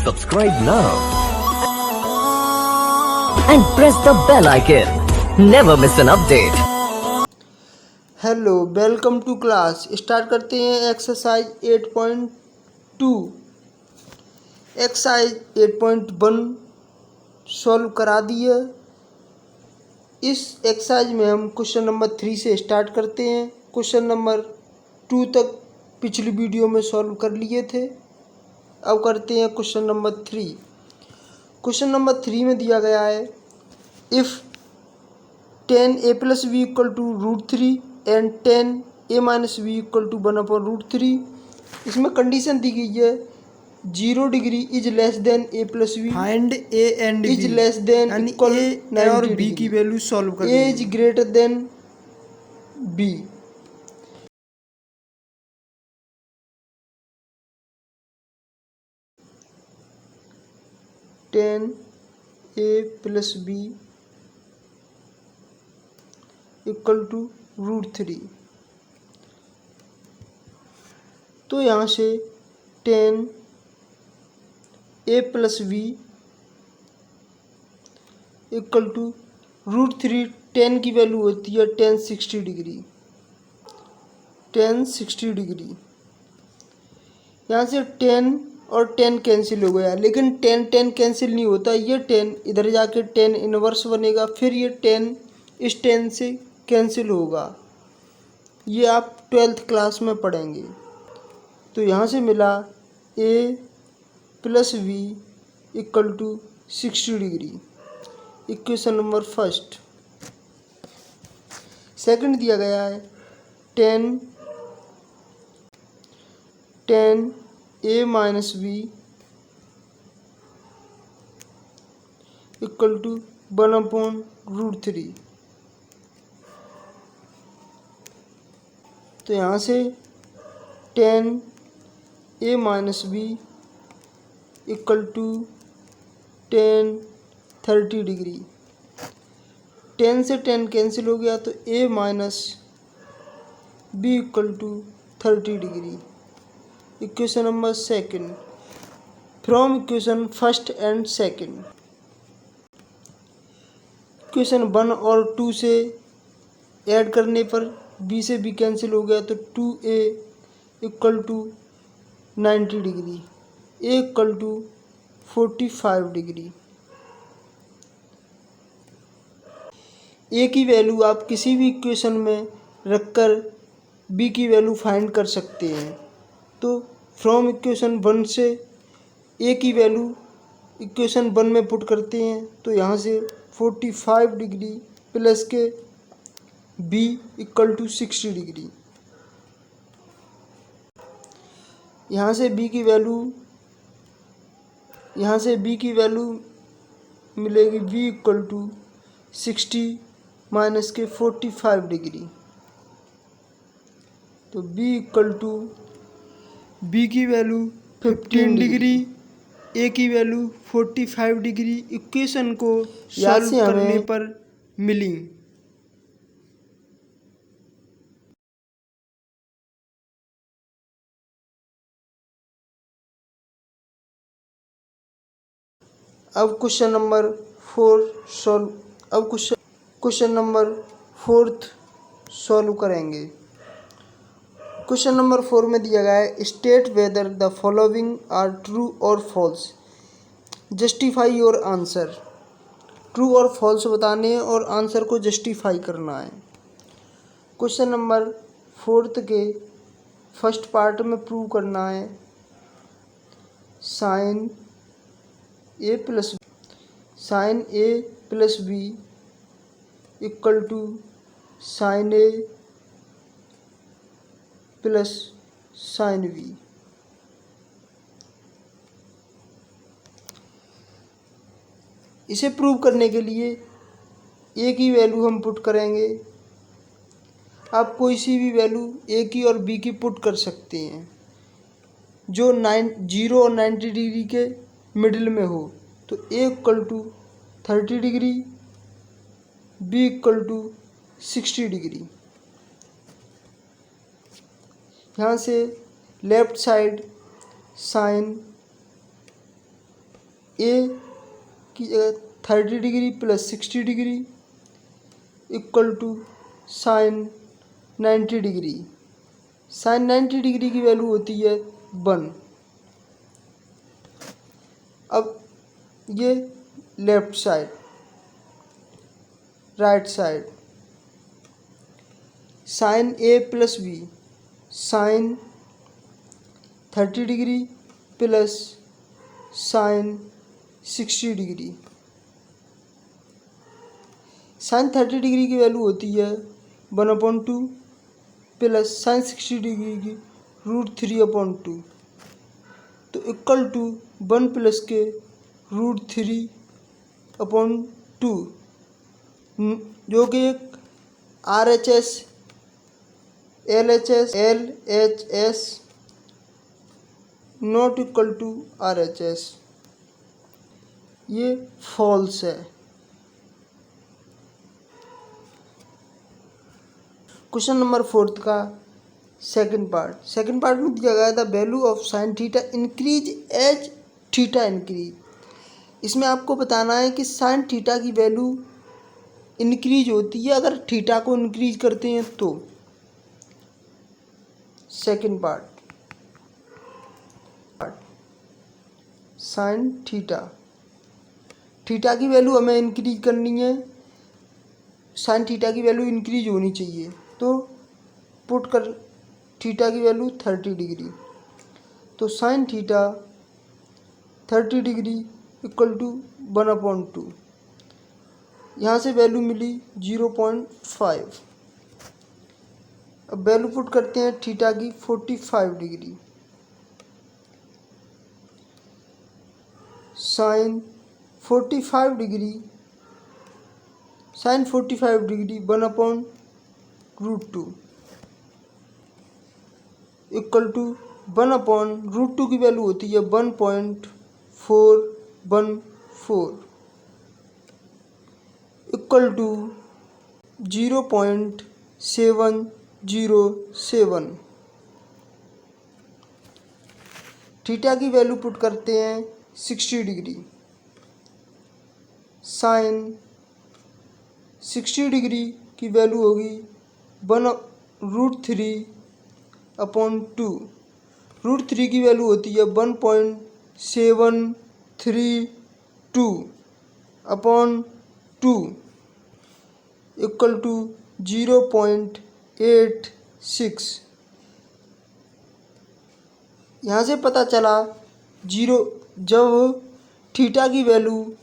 Subscribe now and press the bell icon. Never miss an update. Hello, welcome to class. Start करते हैं exercise 8.2। Exercise 8.1 solve करा दिया। इस exercise में हम क्वेश्चन नंबर 3 से स्टार्ट करते हैं। क्वेश्चन नंबर 2 तक पिछली वीडियो में सॉल्व कर लिए थे। अब करते हैं क्वेश्चन नंबर 3। क्वेश्चन नंबर 3 में दिया गया है if 10a + b = √3 and 10a - b = 1/√3। इसमें कंडीशन दी गई है 0 degree is less than a + b, find A and is be less than यानी इक्वल ए और बी की वैल्यू सॉल्व करनी a is greater than b। Ten a + b = √3। तो यहाँ से 10a + b = √3। 10 की वैल्यू होती है 1060 डिग्री। 1060 डिग्री। यहाँ से 10 और 10 कैंसिल हो गया, लेकिन 10 कैंसिल नहीं होता। ये 10 इधर जाके 10 इनवर्स बनेगा, फिर ये 10 इस 10 से कैंसिल होगा। ये आप 12th क्लास में पढ़ेंगे। तो यहाँ से मिला a + b = 60 degree. Equation number first. Second दिया गया है 10a - b = 1/√3। तो यहाँ से 10a - b = 1030 डिग्री। 10 से 10 कैंसिल हो गया, तो a - b = 30 degree. Equation number second from equation first and second. Equation 1 और 2 से ऐड करने पर b से b कैंसिल हो गया, तो 2a = 90 degree, a = 45 degree. a की वैल्यू आप किसी भी इक्वेशन में रखकर b की वैल्यू फाइंड कर सकते हैं। तो फ्रॉम इक्वेशन 1 से a की वैल्यू इक्वेशन 1 में पुट करते हैं, तो यहाँ से 45 डिग्री प्लस के b = 60 डिग्री। यहाँ से b की वैल्यू मिलेगी b = 60 माइनस के 45 डिग्री। तो b की वैल्यू 15 डिग्री, a की वैल्यू 45 डिग्री इक्वेशन को सॉल्व करने पर मिली। अब क्वेश्चन नंबर 4 सॉल्व करेंगे। क्वेश्चन नंबर 4 में दिया गया है state whether the following are true और false, justify your answer. True और फॉल्स बताने हैं और आंसर को जस्टिफाई करना है। क्वेश्चन नंबर 4 के फर्स्ट पार्ट में प्रूव करना है sign a + b = sin a + sin b। इसे प्रूव करने के लिए a की वैल्यू हम पुट करेंगे। आप कोई सी भी वैल्यू a की और b की पुट कर सकते हैं जो 0 और 90 डिग्री के मिडिल में हो। तो a = 30 डिग्री, b = 60 डिग्री। यहाँ से लेफ्ट साइड साइन ए की जगह 30 degree plus 60 degree equal to sine 90 degree. Sine 90 degree की वैल्यू होती है 1। अब ये left side, right side, sine A plus B, sine 30 degree plus sine 60 degree. Sine 30 degree की वैल्यू होती है 1/2 प्लस साइन 60 डिग्री की √3/2, तो इक्वल टू 1 प्लस के √3/2, जो कि एक RHS LHS not equal to RHS, ये फॉल्स है। क्वेश्चन नंबर 4 का सेकंड पार्ट में दिया गया था value of sine theta increase as theta increase. इसमें आपको बताना है कि साइन थीटा की वैल्यू इंक्रीज होती है अगर थीटा को इंक्रीज करते हैं तो। सेकंड पार्ट, साइन थीटा की वैल्यू हमें इंक्रीज करनी है, साइन थीटा की वैल्यू इंक्रीज होनी चाहिए, तो पुट कर थीटा की वैल्यू 30 डिग्री, तो sine theta 30 degree equal to 1/2। यहाँ से वैल्यू मिली 0.5। अब वैल्यू पुट करते हैं थीटा की 45 degree, sine 45 degree 1/2 equal to 1/√2 की वैल्यू होती है 1.414 इक्वल टू 0.707। थीटा की वैल्यू पुट करते हैं 60 डिग्री, साइन 60 डिग्री की वैल्यू होगी 1√3/2। √3 की वैल्यू होती है 1.732/2 इक्वल टू 0.86। यहाँ से पता चला जब थीटा की वैल्यू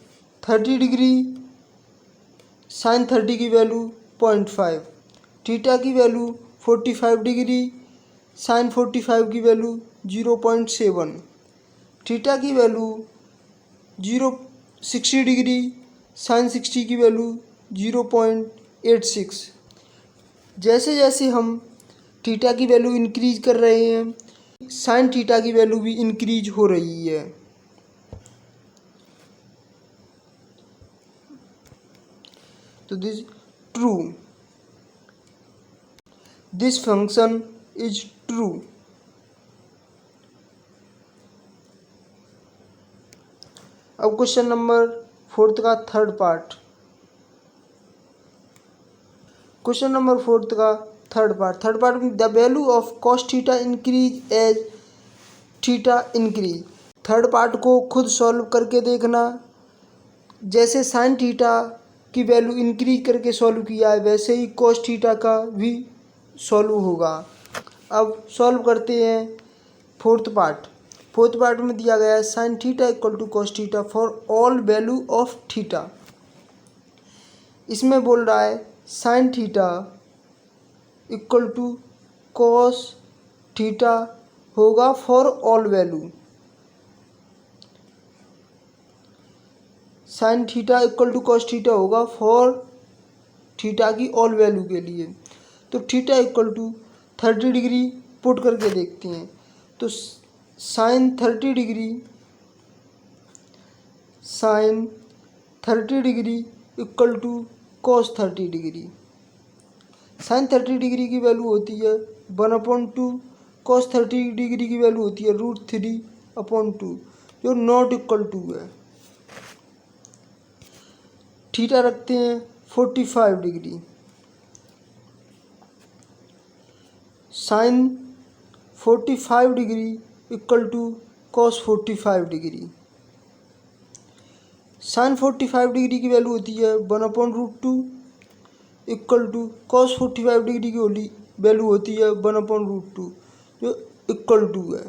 30 डिग्री, साइन 30 की वैल्यू 0.5, थीटा की वैल्यू 45 डिग्री, साइन 45 की वैल्यू 0.7, थीटा की वैल्यू 60 डिग्री, साइन 60 की वैल्यू 0.86। जैसे जैसे हम थीटा की वैल्यू इंक्रीज कर रहे हैं, साइन थीटा की वैल्यू भी इंक्रीज हो रही है। तो दिस फंक्शन इज ट्रू। अब क्वेश्चन नंबर 4 का third part, the value of cos theta increase as theta increase. Third part को खुद सॉल्व करके देखना, जैसे साइन थीटा की वैल्यू इंक्रीज करके सॉल्व किया है वैसे ही कॉस थीटा का भी सॉल्व होगा। अब सॉल्व करते हैं फोर्थ पार्ट में दिया गया है sine theta equal to cos theta for all value of theta. इसमें बोल रहा है sine theta equal to cos theta होगा for all value, sine theta equal to cos theta होगा फॉर थीटा की ऑल वैल्यू के लिए। तो theta equal to 30 degree put करके देखते हैं, तो sine 30 degree equal to cos 30 degree. Sine 30 degree की वैल्यू होती है 1/2, कॉस 30 डिग्री की वैल्यू होती है √3/2, जो नॉट इक्वल टू है। थीटा रखते हैं 45 degree, sine 45 degree equal to cos 45 degree. Sine 45 degree की वैल्यू होती है 1/√2 इक्वल टू कॉस 45 डिग्री की वैल्यू होती है 1/√2 जो इक्वल टू है।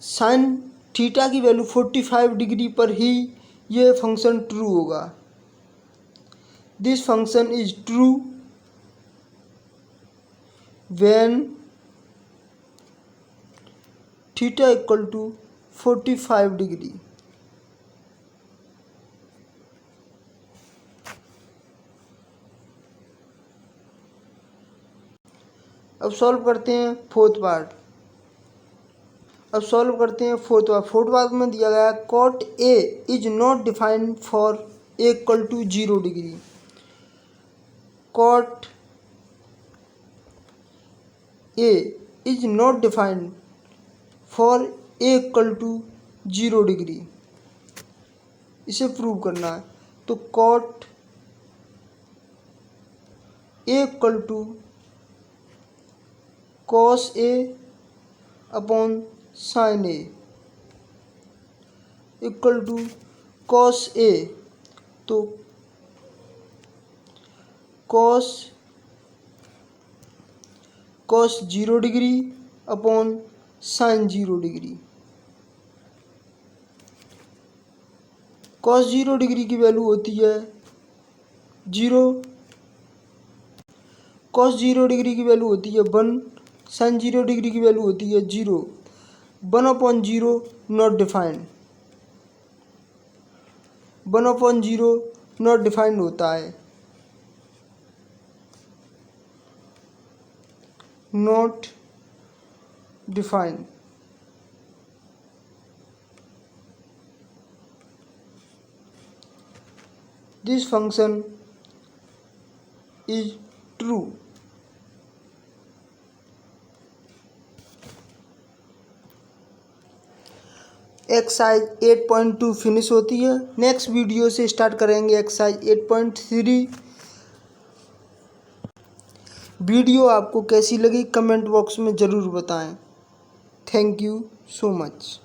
साइन थीटा की वैल्यू 45 डिग्री पर ही यह फंक्शन ट्रू होगा। This function is true when theta equal to 45 degree. अब सॉल्व करते हैं फोर्थ पार्ट। फोर्थ पार्ट में दिया गया cot A is not defined for A equal to 0 degree. Cot A is not defined for A equal to 0 degree, इसे prove करना है। तो cot A equal to cos A upon sine A equal to cos A, तो cos 0 degree upon sine 0 degree. Cos 0 degree की value होती है 0, cos 0 degree की value होती है 1, साइन 0 डिग्री की वैल्यू होती है 0। 1/0 नॉट डिफाइंड, 1/0 नॉट डिफाइंड होता है, not defined. This function is true. Exercise 8.2 finish होती है। नेक्स्ट वीडियो से स्टार्ट करेंगे एक्सरसाइज 8.3। वीडियो आपको कैसी लगी कमेंट बॉक्स में ज़रूर बताएं। Thank you so much.